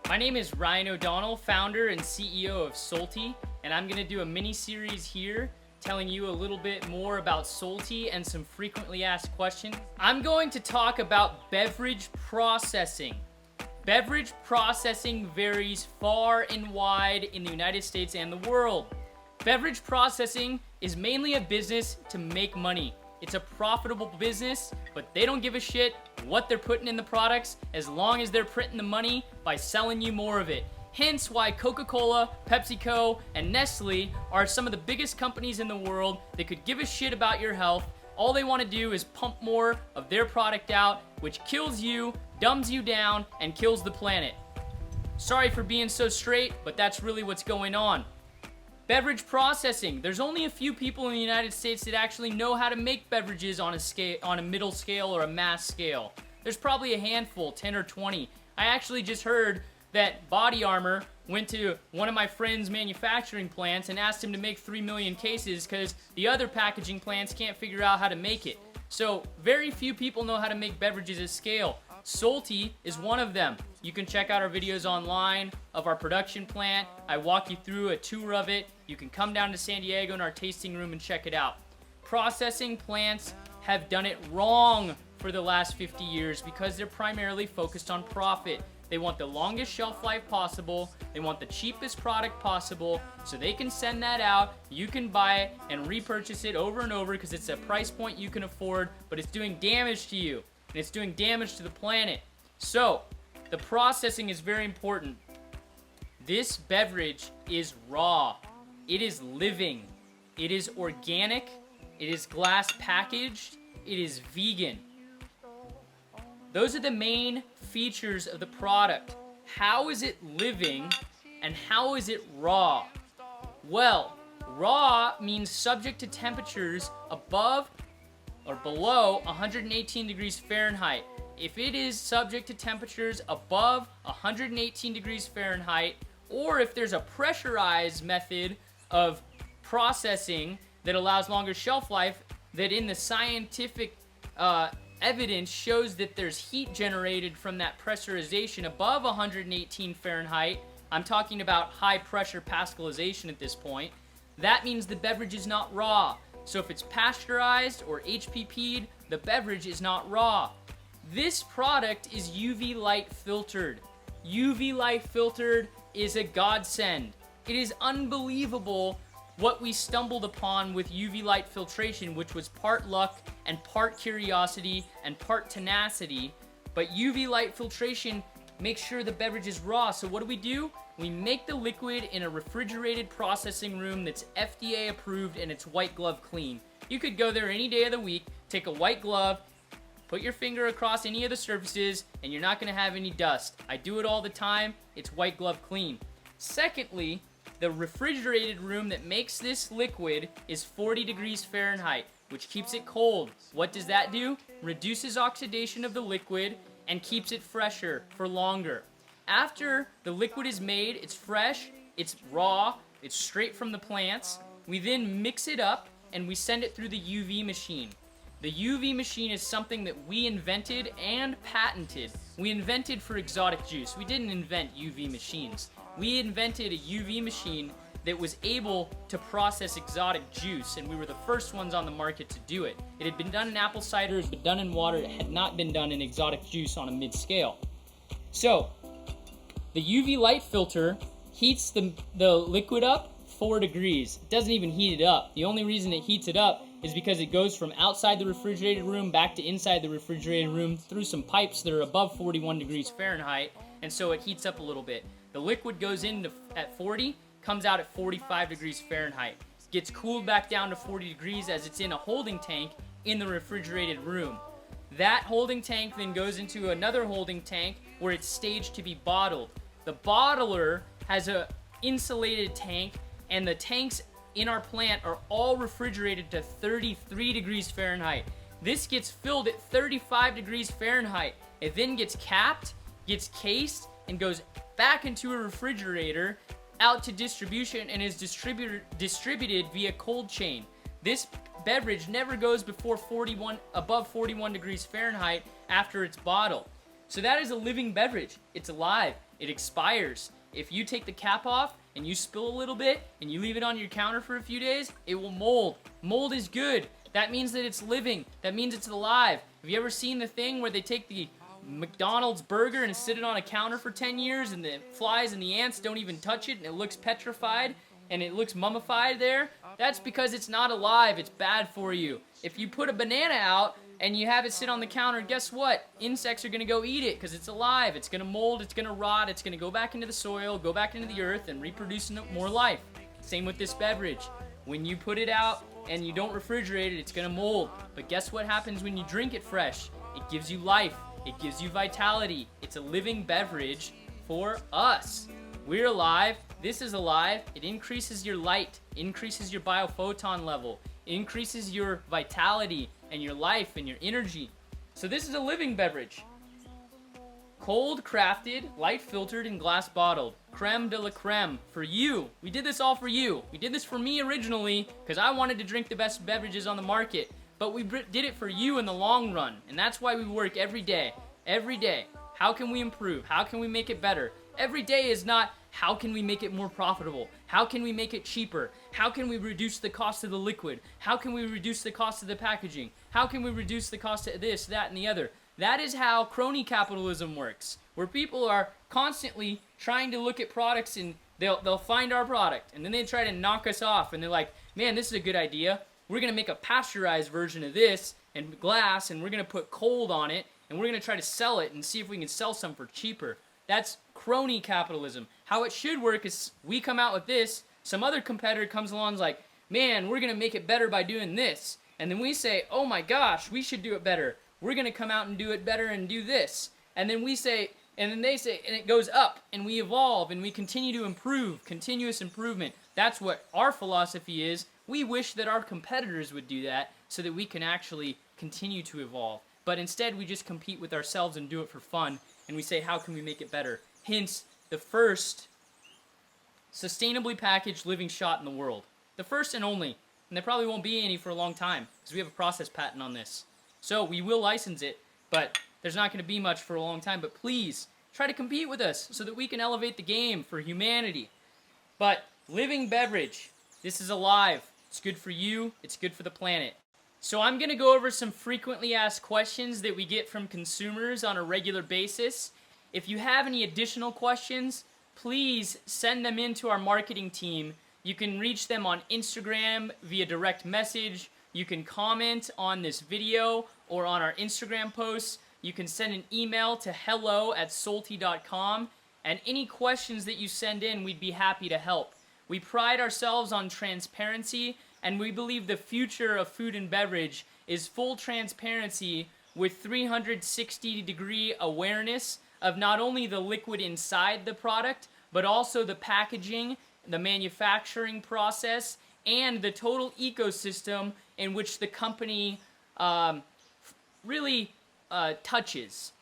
My name is Ryan O'Donnell, founder and CEO of Salty, and I'm going to do a mini-series here telling you a little bit more about Salty and some frequently asked questions. I'm going to talk about beverage processing. Beverage processing varies far and wide in the United States and the world. Beverage processing is mainly a business to make money. It's a profitable business, but they don't give a shit what they're putting in the products as long as they're printing the money by selling you more of it. Hence why Coca-Cola, PepsiCo, and Nestle are some of the biggest companies in the world that could give a shit about your health. All they want to do is pump more of their product out, which kills you, dumbs you down, and kills the planet. Sorry for being so straight, but that's really what's going on. Beverage processing. There's only a few people in the United States that actually know how to make beverages on a middle scale or a mass scale. There's probably a handful, 10 or 20. I actually just heard that Body Armor went to one of my friend's manufacturing plants and asked him to make 3 million cases because the other packaging plants can't figure out how to make it. So very few people know how to make beverages at scale. Salty is one of them. You can check out our videos online of our production plant. I walk you through a tour of it. You can come down to San Diego in our tasting room and check it out. Processing plants have done it wrong for the last 50 years because they're primarily focused on profit. They want the longest shelf life possible. They want the cheapest product possible so they can send that out. You can buy it and repurchase it over and over because it's a price point you can afford, but it's doing damage to you and it's doing damage to the planet. So, the processing is very important. This beverage is raw. It is living. It is organic. It is glass packaged. It is vegan. Those are the main features of the product. How is it living and how is it raw? Well, raw means subject to temperatures above or below 118 degrees Fahrenheit. If it is subject to temperatures above 118 degrees Fahrenheit, or if there's a pressurized method of processing that allows longer shelf life, that in the scientific evidence shows that there's heat generated from that pressurization above 118 Fahrenheit. I'm talking about high pressure pascalization at this point. That means the beverage is not raw. So if it's pasteurized or HPP'd, the beverage is not raw. This product is UV light filtered. UV light filtered is a godsend. It is unbelievable what we stumbled upon with UV light filtration, which was part luck and part curiosity and part tenacity. But UV light filtration makes sure the beverage is raw. So what do? We make the liquid in a refrigerated processing room that's FDA approved and it's white glove clean. You could go there any day of the week, take a white glove, put your finger across any of the surfaces, and you're not gonna have any dust. I do it all the time. It's white glove clean. Secondly, the refrigerated room that makes this liquid is 40 degrees Fahrenheit, which keeps it cold. What does that do? Reduces oxidation of the liquid and keeps it fresher for longer. After the liquid is made, it's fresh, it's raw, it's straight from the plants. We then mix it up and we send it through the UV machine. The UV machine is something that we invented and patented. We invented for exotic juice. We didn't invent UV machines. We invented a UV machine that was able to process exotic juice, and we were the first ones on the market to do it. It had been done in apple cider, it had been done in water, it had not been done in exotic juice on a mid-scale. So, the UV light filter heats the liquid up 4 degrees. It doesn't even heat it up. The only reason it heats it up is because it goes from outside the refrigerated room back to inside the refrigerated room through some pipes that are above 41 degrees Fahrenheit, and so it heats up a little bit. The liquid goes in at 40, comes out at 45 degrees Fahrenheit. Gets cooled back down to 40 degrees as it's in a holding tank in the refrigerated room. That holding tank then goes into another holding tank where it's staged to be bottled. The bottler has a insulated tank, and the tanks in our plant are all refrigerated to 33 degrees Fahrenheit. This gets filled at 35 degrees Fahrenheit. It then gets capped, gets cased, and goes back into a refrigerator out to distribution and is distributed via cold chain. This beverage never goes above 41 degrees Fahrenheit after it's bottled. So that is a living beverage. It's alive. It expires. If you take the cap off and you spill a little bit and you leave it on your counter for a few days, it will mold. Mold is good. That means that it's living. That means it's alive. Have you ever seen the thing where they take the McDonald's burger and sit it on a counter for 10 years and the flies and the ants don't even touch it and it looks petrified and it looks mummified there? That's because it's not alive. It's bad for you. If you put a banana out and you have it sit on the counter, guess what? Insects are going to go eat it because it's alive. It's going to mold. It's going to rot. It's going to go back into the soil, go back into the earth, and reproduce more life. Same with this beverage. When you put it out and you don't refrigerate it, it's going to mold. But guess what happens when you drink it fresh? It gives you life. It gives you vitality. It's a living beverage for us. We're alive. This is alive. It increases your light, increases your biophoton level, increases your vitality and your life and your energy. So this is a living beverage. Cold crafted, light filtered, and glass bottled. Creme de la creme. For you. We did this all for you. We did this for me originally because I wanted to drink the best beverages on the market. But we did it for you in the long run. And that's why we work every day. Every day. How can we improve? How can we make it better? Every day is not how can we make it more profitable? How can we make it cheaper? How can we reduce the cost of the liquid? How can we reduce the cost of the packaging? How can we reduce the cost of this, that, and the other? That is how crony capitalism works, where people are constantly trying to look at products and they'll find our product and then they try to knock us off and they're like, man, this is a good idea. We're going to make a pasteurized version of this and glass and we're going to put cold on it and we're going to try to sell it and see if we can sell some for cheaper. That's crony capitalism. How it should work is we come out with this, some other competitor comes along and is like, man, we're going to make it better by doing this. And then we say, oh my gosh, we should do it better. We're going to come out and do it better and do this. And then we say, and then they say, and it goes up and we evolve and we continue to improve, continuous improvement. That's what our philosophy is. We wish that our competitors would do that so that we can actually continue to evolve. But instead we just compete with ourselves and do it for fun. And we say, how can we make it better? Hence, the first sustainably packaged living shot in the world. The first and only. And there probably won't be any for a long time because we have a process patent on this. So we will license it, but there's not going to be much for a long time. But please, try to compete with us so that we can elevate the game for humanity. But living beverage, this is alive. It's good for you. It's good for the planet. So I'm going to go over some frequently asked questions that we get from consumers on a regular basis. If you have any additional questions, please send them in to our marketing team. You can reach them on Instagram via direct message. You can comment on this video or on our Instagram posts. You can send an email to hello@solty.com. And any questions that you send in, we'd be happy to help. We pride ourselves on transparency, and we believe the future of food and beverage is full transparency with 360-degree awareness of not only the liquid inside the product, but also the packaging, the manufacturing process, and the total ecosystem in which the company really touches.